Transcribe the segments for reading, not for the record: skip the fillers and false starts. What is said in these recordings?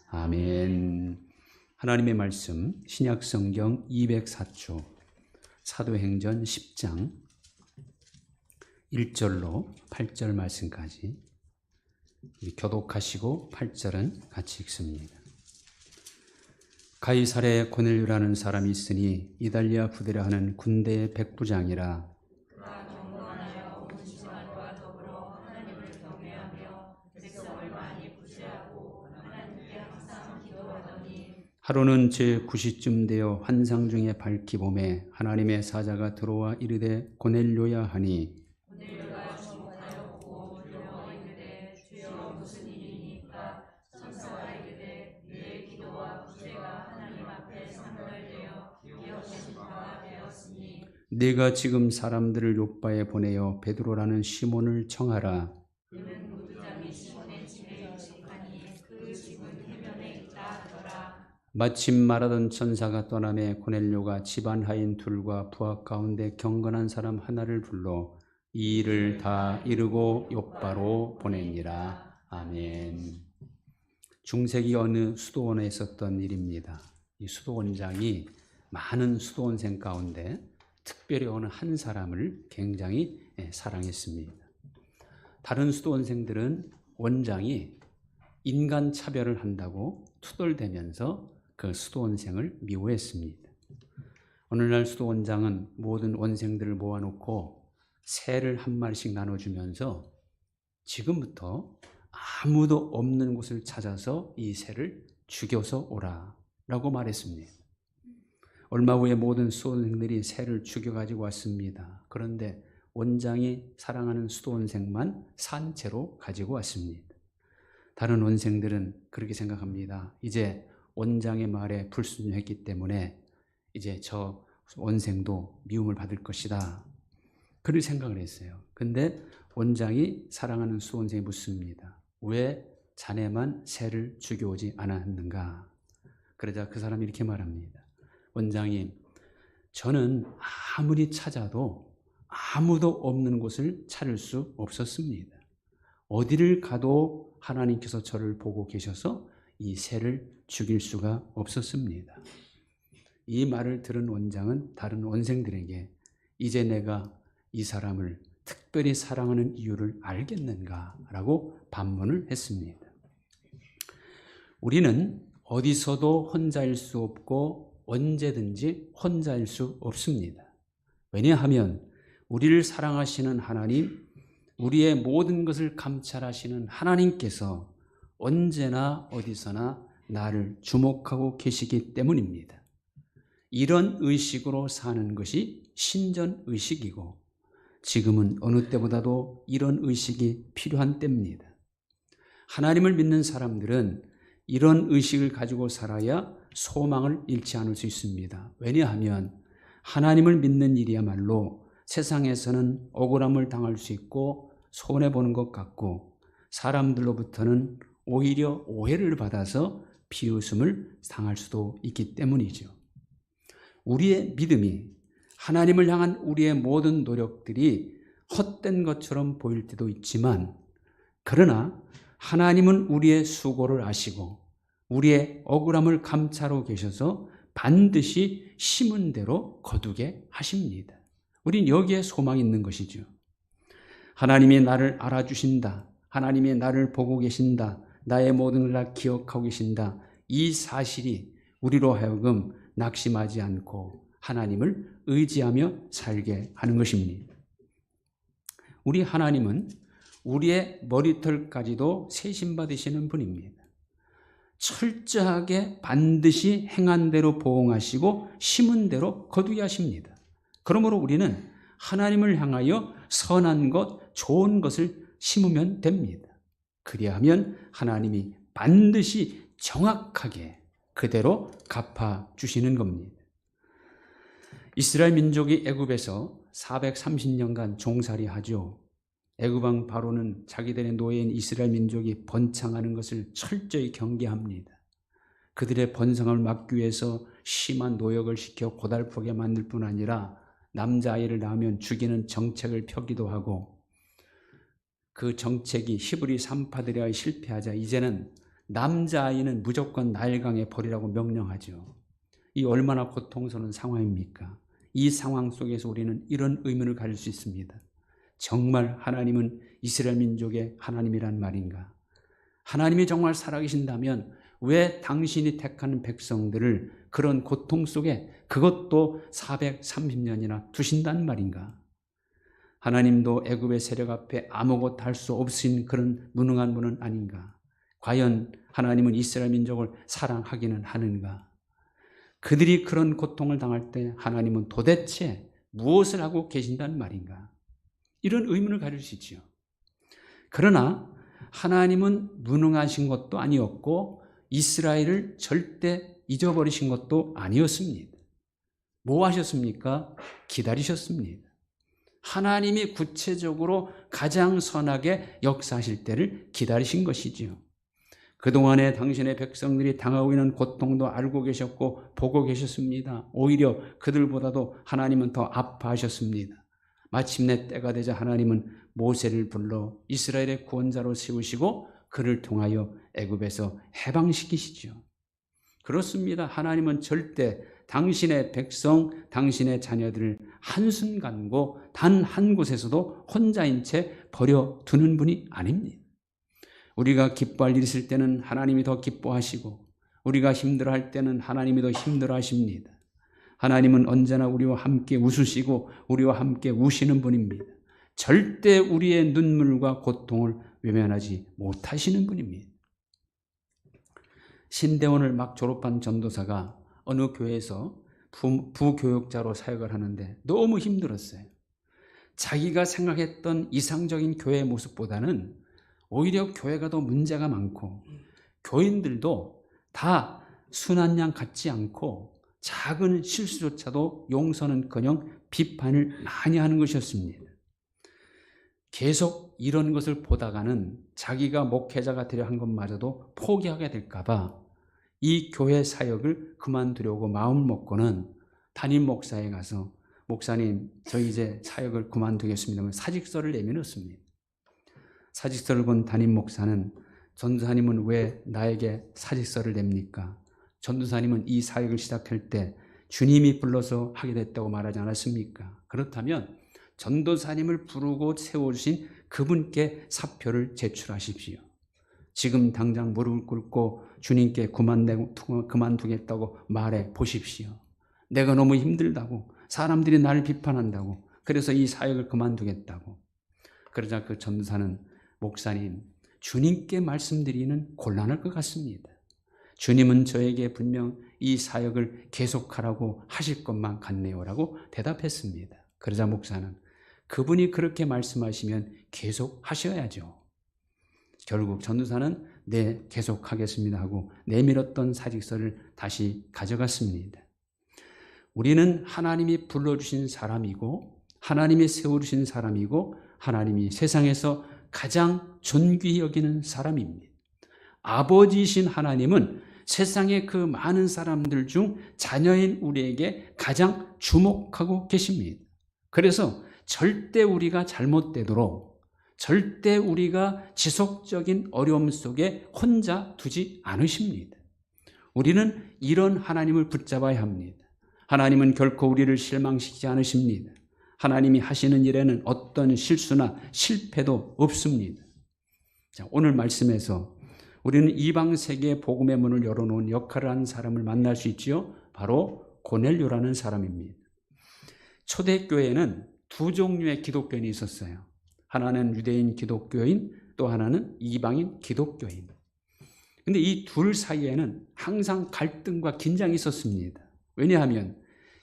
아멘. 하나님의 말씀 신약성경 204초 사도행전 10장 1절로 8절 말씀까지 교독하시고 8절은 같이 읽습니다. 가이사랴에 고넬료라는 사람이 있으니 이달리아 부대라 하는 군대의 백부장이라. 그가 경건하여 온 집안과 더불어 하나님을 경외하며 백성을 많이 구제하고 하나님께 항상 기도하더니 하루는 제9시쯤 되어 환상 중에 밝히 보매 하나님의 사자가 들어와 이르되 고넬료야 하니, 고넬료가 주목하였고 두려워 이르되 주여 무슨 일이니까? 천사가 이르되 네 기도와 구제가 하나님 앞에 상달되어 기억하신 바가 되었으니 네가 지금 사람들을 요바에 보내어 베드로라는 시몬을 청하라. 그는 무두장이 시몬의 집에 유숙하니 그 집은 해변에 있다 하더라. 마침 말하던 천사가 떠나매 고넬료가 집안 하인 둘과 부하 가운데 경건한 사람 하나를 불러 이 일을 다 이루고 요바로 보내니라. 아멘. 중세기 어느 수도원에 있었던 일입니다. 이 수도원장이 많은 수도원생 가운데 특별히 어느 한 사람을 굉장히 사랑했습니다. 다른 수도원생들은 원장이 인간 차별을 한다고 투덜대면서 그 수도원생을 미워했습니다. 어느 날 수도원장은 모든 원생들을 모아놓고 새를 한 마리씩 나눠주면서 지금부터 아무도 없는 곳을 찾아서 이 새를 죽여서 오라 라고 말했습니다. 얼마 후에 모든 수도원생들이 새를 죽여가지고 왔습니다. 그런데 원장이 사랑하는 수도원생만 산 채로 가지고 왔습니다. 다른 원생들은 그렇게 생각합니다. 이제 원장의 말에 불순종했기 때문에 이제 저 원생도 미움을 받을 것이다. 그렇게 생각을 했어요. 근데 원장이 사랑하는 수원생이 묻습니다. 왜 자네만 새를 죽여오지 않았는가? 그러자 그 사람이 이렇게 말합니다. 원장이, 저는 아무리 찾아도 아무도 없는 곳을 찾을 수 없었습니다. 어디를 가도 하나님께서 저를 보고 계셔서 이 새를 죽일 수가 없었습니다. 이 말을 들은 원장은 다른 원생들에게 이제 내가 이 사람을 특별히 사랑하는 이유를 알겠는가? 라고 반문을 했습니다. 우리는 어디서도 혼자일 수 없고 언제든지 혼자일 수 없습니다. 왜냐하면 우리를 사랑하시는 하나님, 우리의 모든 것을 감찰하시는 하나님께서 언제나 어디서나 나를 주목하고 계시기 때문입니다. 이런 의식으로 사는 것이 신전의식이고 지금은 어느 때보다도 이런 의식이 필요한 때입니다. 하나님을 믿는 사람들은 이런 의식을 가지고 살아야 소망을 잃지 않을 수 있습니다. 왜냐하면 하나님을 믿는 일이야말로 세상에서는 억울함을 당할 수 있고 손해보는 것 같고 사람들로부터는 오히려 오해를 받아서 비웃음을 당할 수도 있기 때문이죠. 우리의 믿음이 하나님을 향한 우리의 모든 노력들이 헛된 것처럼 보일 때도 있지만 그러나 하나님은 우리의 수고를 아시고 우리의 억울함을 감찰하고 계셔서 반드시 심은 대로 거두게 하십니다. 우린 여기에 소망이 있는 것이죠. 하나님이 나를 알아주신다. 하나님이 나를 보고 계신다. 나의 모든 걸 다 기억하고 계신다. 이 사실이 우리로 하여금 낙심하지 않고 하나님을 의지하며 살게 하는 것입니다. 우리 하나님은 우리의 머리털까지도 세심받으시는 분입니다. 철저하게 반드시 행한 대로 보응하시고 심은 대로 거두게 하십니다. 그러므로 우리는 하나님을 향하여 선한 것, 좋은 것을 심으면 됩니다. 그리하면 하나님이 반드시 정확하게 그대로 갚아주시는 겁니다. 이스라엘 민족이 애굽에서 430년간 종살이하죠. 애굽왕 바로는 자기들의 노예인 이스라엘 민족이 번창하는 것을 철저히 경계합니다. 그들의 번성을 막기 위해서 심한 노역을 시켜 고달프게 만들 뿐 아니라 남자아이를 낳으면 죽이는 정책을 펴기도 하고 그 정책이 히브리 산파들에 실패하자 이제는 남자아이는 무조건 나일강에 버리라고 명령하죠. 이 얼마나 고통스러운 상황입니까? 이 상황 속에서 우리는 이런 의문을 가질 수 있습니다. 정말 하나님은 이스라엘 민족의 하나님이란 말인가? 하나님이 정말 살아계신다면 왜 당신이 택하는 백성들을 그런 고통 속에 그것도 430년이나 두신단 말인가? 하나님도 애굽의 세력 앞에 아무것도 할 수 없으신 그런 무능한 분은 아닌가? 과연 하나님은 이스라엘 민족을 사랑하기는 하는가? 그들이 그런 고통을 당할 때 하나님은 도대체 무엇을 하고 계신단 말인가? 이런 의문을 가질 수 있죠. 그러나 하나님은 무능하신 것도 아니었고 이스라엘을 절대 잊어버리신 것도 아니었습니다. 뭐 하셨습니까? 기다리셨습니다. 하나님이 구체적으로 가장 선하게 역사하실 때를 기다리신 것이지요. 그동안에 당신의 백성들이 당하고 있는 고통도 알고 계셨고 보고 계셨습니다. 오히려 그들보다도 하나님은 더 아파하셨습니다. 마침내 때가 되자 하나님은 모세를 불러 이스라엘의 구원자로 세우시고 그를 통하여 애굽에서 해방시키시죠. 그렇습니다. 하나님은 절대 당신의 백성, 당신의 자녀들을 한순간고 단 한 곳에서도 혼자인 채 버려두는 분이 아닙니다. 우리가 기뻐할 일이 있을 때는 하나님이 더 기뻐하시고 우리가 힘들어할 때는 하나님이 더 힘들어하십니다. 하나님은 언제나 우리와 함께 웃으시고 우리와 함께 우시는 분입니다. 절대 우리의 눈물과 고통을 외면하지 못하시는 분입니다. 신대원을 막 졸업한 전도사가 어느 교회에서 부교육자로 사역을 하는데 너무 힘들었어요. 자기가 생각했던 이상적인 교회의 모습보다는 오히려 교회가 더 문제가 많고 교인들도 다 순한 양 같지 않고 작은 실수조차도 용서는커녕 비판을 많이 하는 것이었습니다. 계속 이런 것을 보다가는 자기가 목회자가 되려 한 것마저도 포기하게 될까 봐 이 교회 사역을 그만두려고 마음을 먹고는 담임 목사에 가서 목사님 저 이제 사역을 그만두겠습니다. 사직서를 내밀었습니다. 사직서를 본 담임 목사는 전도사님은 왜 나에게 사직서를 냅니까? 전도사님은 이 사역을 시작할 때 주님이 불러서 하게 됐다고 말하지 않았습니까? 그렇다면 전도사님을 부르고 세워주신 그분께 사표를 제출하십시오. 지금 당장 무릎을 꿇고 주님께 그만두겠다고 말해 보십시오. 내가 너무 힘들다고, 사람들이 나를 비판한다고, 그래서 이 사역을 그만두겠다고. 그러자 그 전도사는 목사님, 주님께 말씀드리는 곤란할 것 같습니다. 주님은 저에게 분명 이 사역을 계속하라고 하실 것만 같네요 라고 대답했습니다. 그러자 목사는 그분이 그렇게 말씀하시면 계속 하셔야죠. 결국 전도사는 네, 계속하겠습니다 하고 내밀었던 사직서를 다시 가져갔습니다. 우리는 하나님이 불러주신 사람이고 하나님이 세워주신 사람이고 하나님이 세상에서 가장 존귀히 여기는 사람입니다. 아버지이신 하나님은 세상의 그 많은 사람들 중 자녀인 우리에게 가장 주목하고 계십니다. 그래서 절대 우리가 잘못되도록 절대 우리가 지속적인 어려움 속에 혼자 두지 않으십니다. 우리는 이런 하나님을 붙잡아야 합니다. 하나님은 결코 우리를 실망시키지 않으십니다. 하나님이 하시는 일에는 어떤 실수나 실패도 없습니다. 자, 오늘 말씀에서 우리는 이방 세계의 복음의 문을 열어놓은 역할을 하는 사람을 만날 수 있지요. 바로 고넬료라는 사람입니다. 초대교회에는 두 종류의 기독교인이 있었어요. 하나는 유대인 기독교인, 또 하나는 이방인 기독교인. 근데 이 둘 사이에는 항상 갈등과 긴장이 있었습니다. 왜냐하면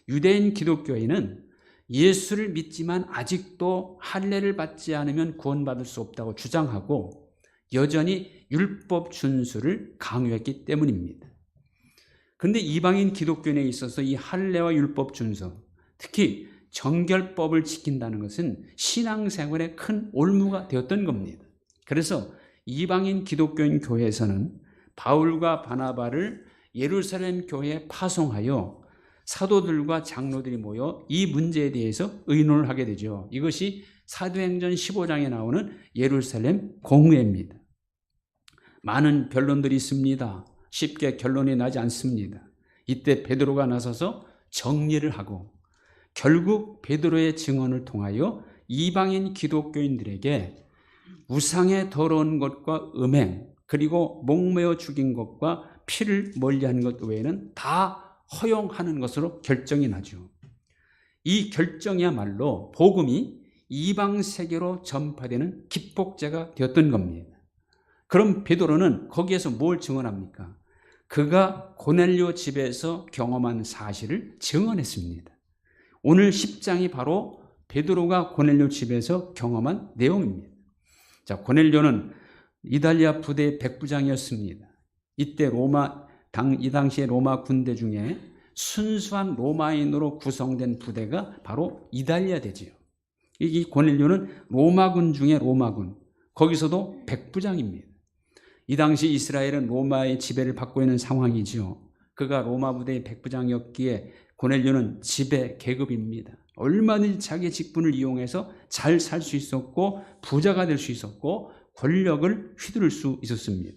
유대인 기독교인은 예수를 믿지만 아직도 할례를 받지 않으면 구원받을 수 없다고 주장하고 여전히 율법 준수를 강요했기 때문입니다. 그런데 이방인 기독교인에 있어서 이 할례와 율법 준수, 특히 정결법을 지킨다는 것은 신앙생활에 큰 올무가 되었던 겁니다. 그래서 이방인 기독교인 교회에서는 바울과 바나바를 예루살렘 교회에 파송하여 사도들과 장로들이 모여 이 문제에 대해서 의논을 하게 되죠. 이것이 사도행전 15장에 나오는 예루살렘 공회입니다. 많은 변론들이 있습니다. 쉽게 결론이 나지 않습니다. 이때 베드로가 나서서 정리를 하고 결국 베드로의 증언을 통하여 이방인 기독교인들에게 우상의 더러운 것과 음행, 그리고 목매어 죽인 것과 피를 멀리하는 것 외에는 다 허용하는 것으로 결정이 나죠. 이 결정이야말로 복음이 이방 세계로 전파되는 기폭제가 되었던 겁니다. 그럼 베드로는 거기에서 뭘 증언합니까? 그가 고넬료 집에서 경험한 사실을 증언했습니다. 오늘 10장이 바로 베드로가 고넬료 집에서 경험한 내용입니다. 자, 고넬료는 이달리아 부대의 백부장이었습니다. 이때 이 당시의 로마 군대 중에 순수한 로마인으로 구성된 부대가 바로 이달리아 대지요. 이 고넬료는 로마군 중에 로마군, 거기서도 백부장입니다. 이 당시 이스라엘은 로마의 지배를 받고 있는 상황이지요. 그가 로마 부대의 백부장이었기에 고넬료는 지배 계급입니다. 얼마든지 자기 직분을 이용해서 잘 살 수 있었고 부자가 될 수 있었고 권력을 휘두를 수 있었습니다.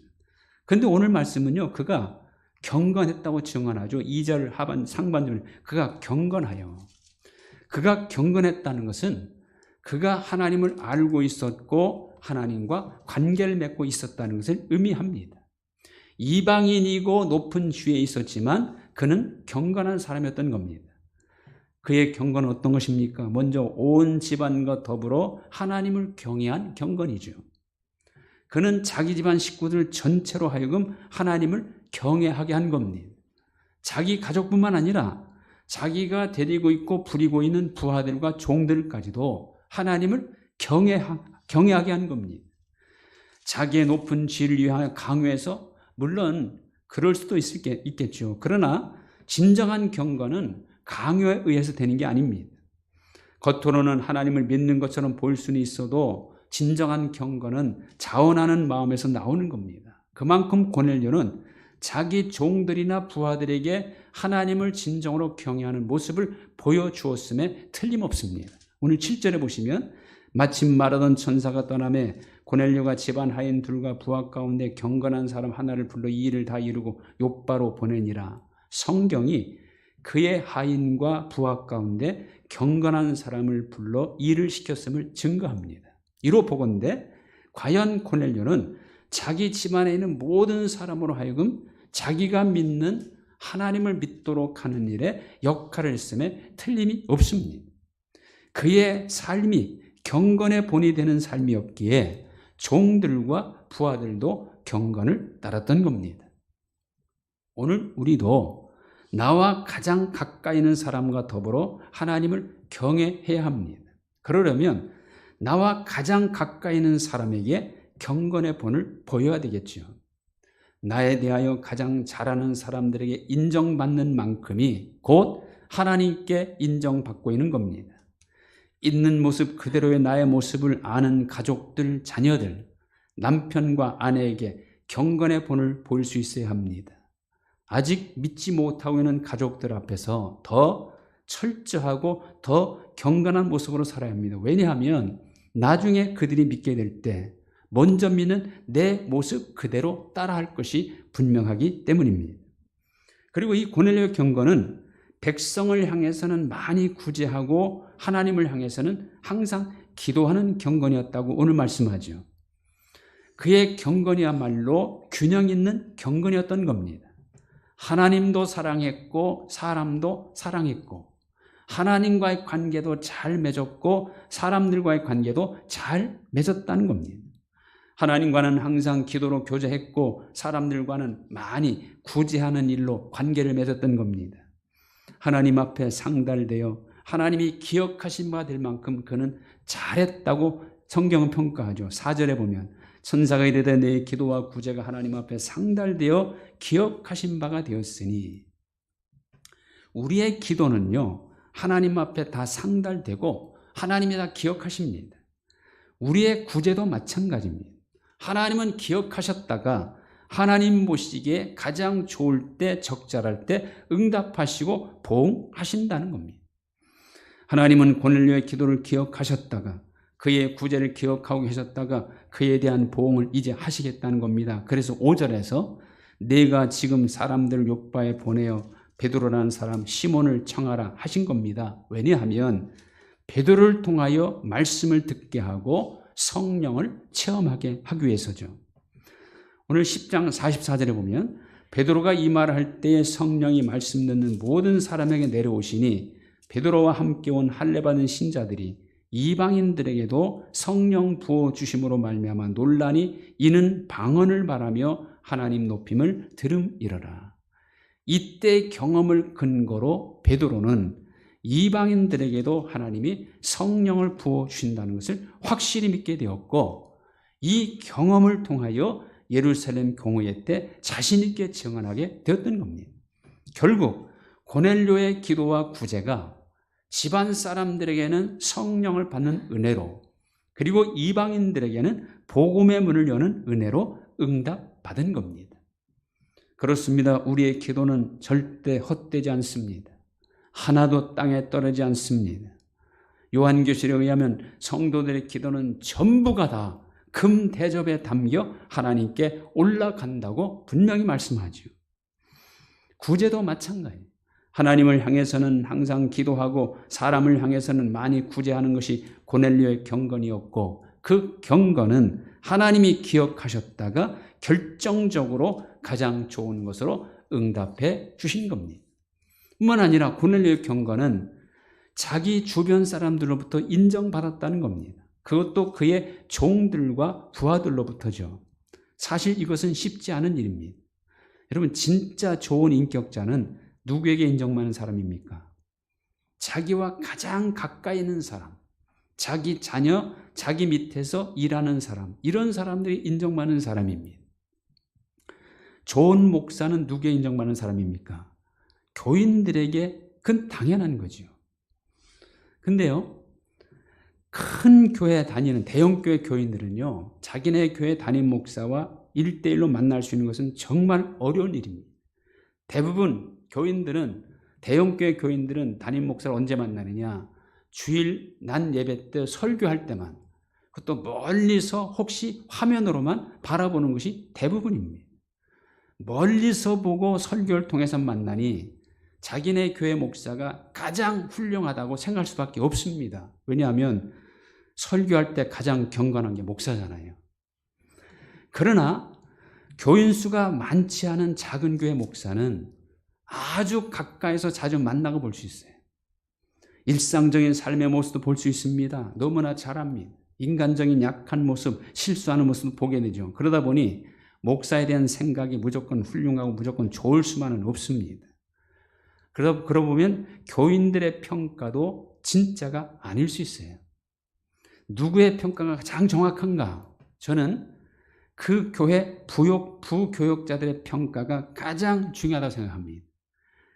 그런데 오늘 말씀은요, 그가 경건했다고 증언하죠. 2절 상반절 그가 경건하여. 그가 경건했다는 것은 그가 하나님을 알고 있었고 하나님과 관계를 맺고 있었다는 것을 의미합니다. 이방인이고 높은 지위에 있었지만 그는 경건한 사람이었던 겁니다. 그의 경건은 어떤 것입니까? 먼저 온 집안과 더불어 하나님을 경외한 경건이죠. 그는 자기 집안 식구들 전체로 하여금 하나님을 경외하게 한 겁니다. 자기 가족뿐만 아니라 자기가 데리고 있고 부리고 있는 부하들과 종들까지도 하나님을 경외하게 한 겁니다. 자기의 높은 지위를 위하여 강요해서, 물론 그럴 수도 있겠죠. 그러나 진정한 경건은 강요에 의해서 되는 게 아닙니다. 겉으로는 하나님을 믿는 것처럼 보일 수는 있어도 진정한 경건은 자원하는 마음에서 나오는 겁니다. 그만큼 고넬료는 자기 종들이나 부하들에게 하나님을 진정으로 경외하는 모습을 보여주었음에 틀림없습니다. 오늘 7절에 보시면 마침 말하던 천사가 떠나매 고넬료가 집안 하인 둘과 부하 가운데 경건한 사람 하나를 불러 이 일을 다 이루고 욥바로 보내니라. 성경이 그의 하인과 부하 가운데 경건한 사람을 불러 일을 시켰음을 증거합니다. 이로 보건대 과연 고넬료는 자기 집안에 있는 모든 사람으로 하여금 자기가 믿는 하나님을 믿도록 하는 일에 역할을 했음에 틀림이 없습니다. 그의 삶이 경건의 본이 되는 삶이었기에 종들과 부하들도 경건을 따랐던 겁니다. 오늘 우리도 나와 가장 가까이 있는 사람과 더불어 하나님을 경외해야 합니다. 그러려면 나와 가장 가까이 있는 사람에게 경건의 본을 보여야 되겠죠. 나에 대하여 가장 잘하는 사람들에게 인정받는 만큼이 곧 하나님께 인정받고 있는 겁니다. 있는 모습 그대로의 나의 모습을 아는 가족들, 자녀들, 남편과 아내에게 경건의 본을 보일 수 있어야 합니다. 아직 믿지 못하고 있는 가족들 앞에서 더 철저하고 더 경건한 모습으로 살아야 합니다. 왜냐하면 나중에 그들이 믿게 될 때 먼저 믿는 내 모습 그대로 따라할 것이 분명하기 때문입니다. 그리고 이 고넬료의 경건은 백성을 향해서는 많이 구제하고 하나님을 향해서는 항상 기도하는 경건이었다고 오늘 말씀하죠. 그의 경건이야말로 균형 있는 경건이었던 겁니다. 하나님도 사랑했고 사람도 사랑했고 하나님과의 관계도 잘 맺었고 사람들과의 관계도 잘 맺었다는 겁니다. 하나님과는 항상 기도로 교제했고 사람들과는 많이 구제하는 일로 관계를 맺었던 겁니다. 하나님 앞에 상달되어 하나님이 기억하신 바 될 만큼 그는 잘했다고 성경은 평가하죠. 4절에 보면 천사가 이르되 내 기도와 구제가 하나님 앞에 상달되어 기억하신 바가 되었으니, 우리의 기도는요 하나님 앞에 다 상달되고 하나님이 다 기억하십니다. 우리의 구제도 마찬가지입니다. 하나님은 기억하셨다가 하나님 보시기에 가장 좋을 때, 적절할 때 응답하시고 보응하신다는 겁니다. 하나님은 고넬료의 기도를 기억하셨다가 그의 구제를 기억하고 계셨다가 그에 대한 보응을 이제 하시겠다는 겁니다. 그래서 5절에서 내가 지금 사람들을 요바에 보내어 베드로라는 사람 시몬을 청하라 하신 겁니다. 왜냐하면 베드로를 통하여 말씀을 듣게 하고 성령을 체험하게 하기 위해서죠. 오늘 10장 44절에 보면 베드로가 이 말을 할 때에 성령이 말씀 듣는 모든 사람에게 내려오시니 베드로와 함께 온 할례받은 신자들이 이방인들에게도 성령 부어 주심으로 말미암아 논란이 이는 방언을 말하며 하나님 높임을 들음이러라. 이때 경험을 근거로 베드로는 이방인들에게도 하나님이 성령을 부어 주신다는 것을 확실히 믿게 되었고, 이 경험을 통하여 예루살렘 공회 때 자신 있게 증언하게 되었던 겁니다. 결국 고넬료의 기도와 구제가 집안 사람들에게는 성령을 받는 은혜로, 그리고 이방인들에게는 복음의 문을 여는 은혜로 응답받은 겁니다. 그렇습니다. 우리의 기도는 절대 헛되지 않습니다. 하나도 땅에 떨어지지 않습니다. 요한계시록에 의하면 성도들의 기도는 전부가 다 금 대접에 담겨 하나님께 올라간다고 분명히 말씀하죠. 구제도 마찬가지예요. 하나님을 향해서는 항상 기도하고 사람을 향해서는 많이 구제하는 것이 고넬료의 경건이었고, 그 경건은 하나님이 기억하셨다가 결정적으로 가장 좋은 것으로 응답해 주신 겁니다. 뿐만 아니라 고넬료의 경건은 자기 주변 사람들로부터 인정받았다는 겁니다. 그것도 그의 종들과 부하들로부터죠. 사실 이것은 쉽지 않은 일입니다. 여러분, 진짜 좋은 인격자는 누구에게 인정받는 사람입니까? 자기와 가장 가까이 있는 사람, 자기 자녀, 자기 밑에서 일하는 사람, 이런 사람들이 인정받는 사람입니다. 좋은 목사는 누구에게 인정받는 사람입니까? 교인들에게 그건 당연한 거죠. 근데요, 큰 교회 다니는 대형교회 교인들은요, 자기네 교회 담임 목사와 1대1로 만날 수 있는 것은 정말 어려운 일입니다. 대부분 교인들은, 대형교회 교인들은 담임 목사를 언제 만나느냐? 주일 난 예배 때 설교할 때만, 그것도 멀리서 혹시 화면으로만 바라보는 것이 대부분입니다. 멀리서 보고 설교를 통해서 만나니 자기네 교회 목사가 가장 훌륭하다고 생각할 수밖에 없습니다. 왜냐하면 설교할 때 가장 경건한 게 목사잖아요. 그러나 교인 수가 많지 않은 작은 교회 목사는 아주 가까이서 자주 만나고 볼 수 있어요. 일상적인 삶의 모습도 볼 수 있습니다. 너무나 잘합니다. 인간적인 약한 모습, 실수하는 모습도 보게 되죠. 그러다 보니 목사에 대한 생각이 무조건 훌륭하고 무조건 좋을 수만은 없습니다. 그러다 보면 교인들의 평가도 진짜가 아닐 수 있어요. 누구의 평가가 가장 정확한가? 저는 그 교회 부교역자들의 평가가 가장 중요하다고 생각합니다.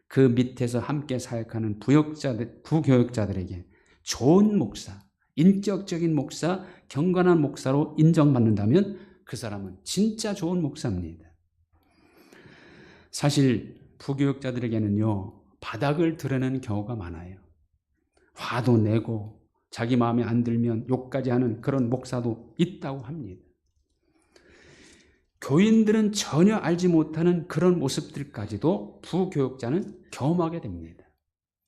그 밑에서 함께 사역하는 부교역자들에게 좋은 목사, 인격적인 목사, 경건한 목사로 인정받는다면 그 사람은 진짜 좋은 목사입니다. 사실 부교역자들에게는요, 바닥을 드러내는 경우가 많아요. 화도 내고 자기 마음에 안 들면 욕까지 하는 그런 목사도 있다고 합니다. 교인들은 전혀 알지 못하는 그런 모습들까지도 부교역자는 경험하게 됩니다.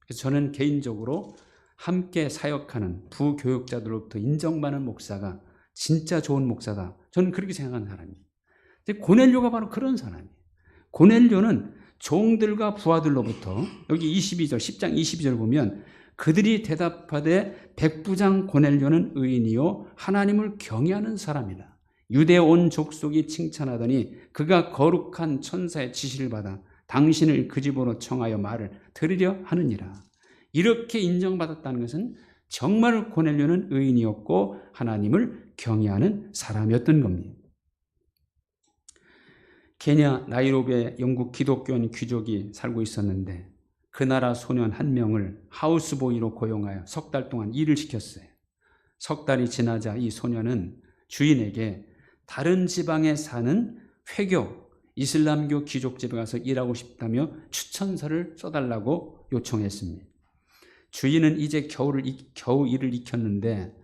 그래서 저는 개인적으로 함께 사역하는 부교역자들로부터 인정받는 목사가 진짜 좋은 목사다, 저는 그렇게 생각하는 사람이에요. 고넬료가 바로 그런 사람이에요. 고넬료는 종들과 부하들로부터, 여기 22절, 10장 22절 보면 그들이 대답하되 백부장 고넬료는 의인이요 하나님을 경외하는 사람이라. 유대 온 족속이 칭찬하더니 그가 거룩한 천사의 지시를 받아 당신을 그 집으로 청하여 말을 들으려 하느니라. 이렇게 인정받았다는 것은 정말 고넬료는 의인이었고 하나님을 경외하는 사람이었던 겁니다. 케냐 나이로비에 영국 기독교인 귀족이 살고 있었는데 그 나라 소년 한 명을 하우스보이로 고용하여 석 달 동안 일을 시켰어요. 석 달이 지나자 이 소년은 주인에게 다른 지방에 사는 회교, 이슬람교 귀족 집에 가서 일하고 싶다며 추천서를 써달라고 요청했습니다. 주인은 이제 겨우 일을 익혔는데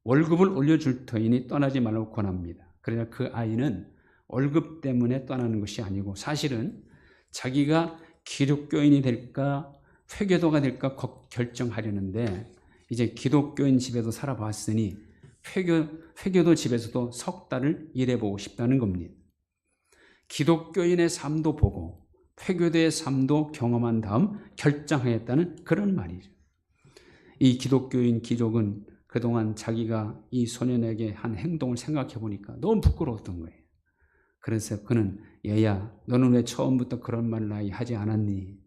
월급을 올려줄 터이니 떠나지 말라고 권합니다. 그러나 그 아이는 월급 때문에 떠나는 것이 아니고 사실은 자기가 기독교인이 될까 회교도가 될까 결정하려는데 이제 기독교인 집에도 살아봤으니 회교도 집에서도 석 달을 일해보고 싶다는 겁니다. 기독교인의 삶도 보고 회교도의 삶도 경험한 다음 결정하겠다는 그런 말이죠. 이 기독교인 기족은 그동안 자기가 이 소년에게 한 행동을 생각해 보니까 너무 부끄러웠던 거예요. 그래서 그는 얘야 너는 왜 처음부터 그런 말을 하지 않았니?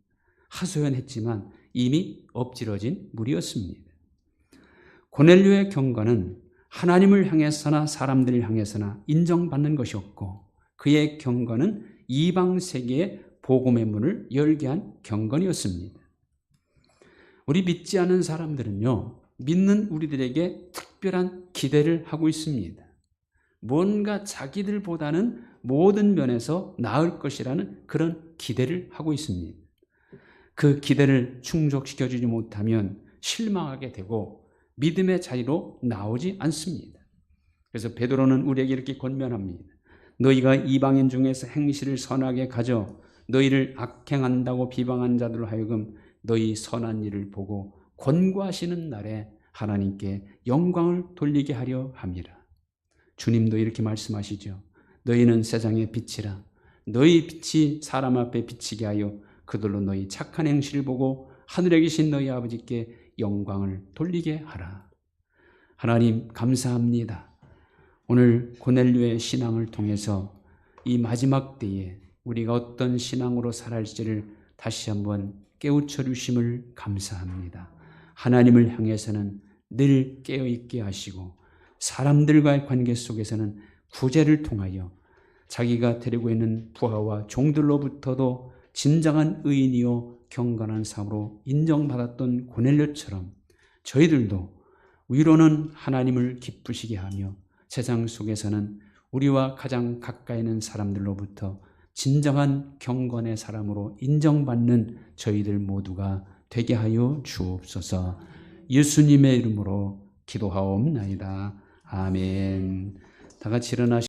하소연했지만 이미 엎질러진 물이었습니다. 고넬료의 경건은 하나님을 향해서나 사람들을 향해서나 인정받는 것이었고 그의 경건은 이방 세계의 복음의 문을 열게 한 경건이었습니다. 우리 믿지 않은 사람들은요, 믿는 우리들에게 특별한 기대를 하고 있습니다. 뭔가 자기들보다는 모든 면에서 나을 것이라는 그런 기대를 하고 있습니다. 그 기대를 충족시켜주지 못하면 실망하게 되고 믿음의 자리로 나오지 않습니다. 그래서 베드로는 우리에게 이렇게 권면합니다. 너희가 이방인 중에서 행실을 선하게 가져 너희를 악행한다고 비방한 자들로 하여금 너희 선한 일을 보고 권고하시는 날에 하나님께 영광을 돌리게 하려 함이라. 주님도 이렇게 말씀하시죠. 너희는 세상의 빛이라. 너희 빛이 사람 앞에 비치게 하여 그들로 너희 착한 행실을 보고 하늘에 계신 너희 아버지께 영광을 돌리게 하라. 하나님 감사합니다. 오늘 고넬료의 신앙을 통해서 이 마지막 때에 우리가 어떤 신앙으로 살아갈지를 다시 한번 깨우쳐 주심을 감사합니다. 하나님을 향해서는 늘 깨어있게 하시고 사람들과의 관계 속에서는 구제를 통하여 자기가 데리고 있는 부하와 종들로부터도 진정한 의인이요 경건한 삶으로 인정받았던 고넬료처럼 저희들도 위로는 하나님을 기쁘시게 하며 세상 속에서는 우리와 가장 가까이 있는 사람들로부터 진정한 경건의 사람으로 인정받는 저희들 모두가 되게 하여 주옵소서. 예수님의 이름으로 기도하옵나이다. 아멘. 다 같이 일어나시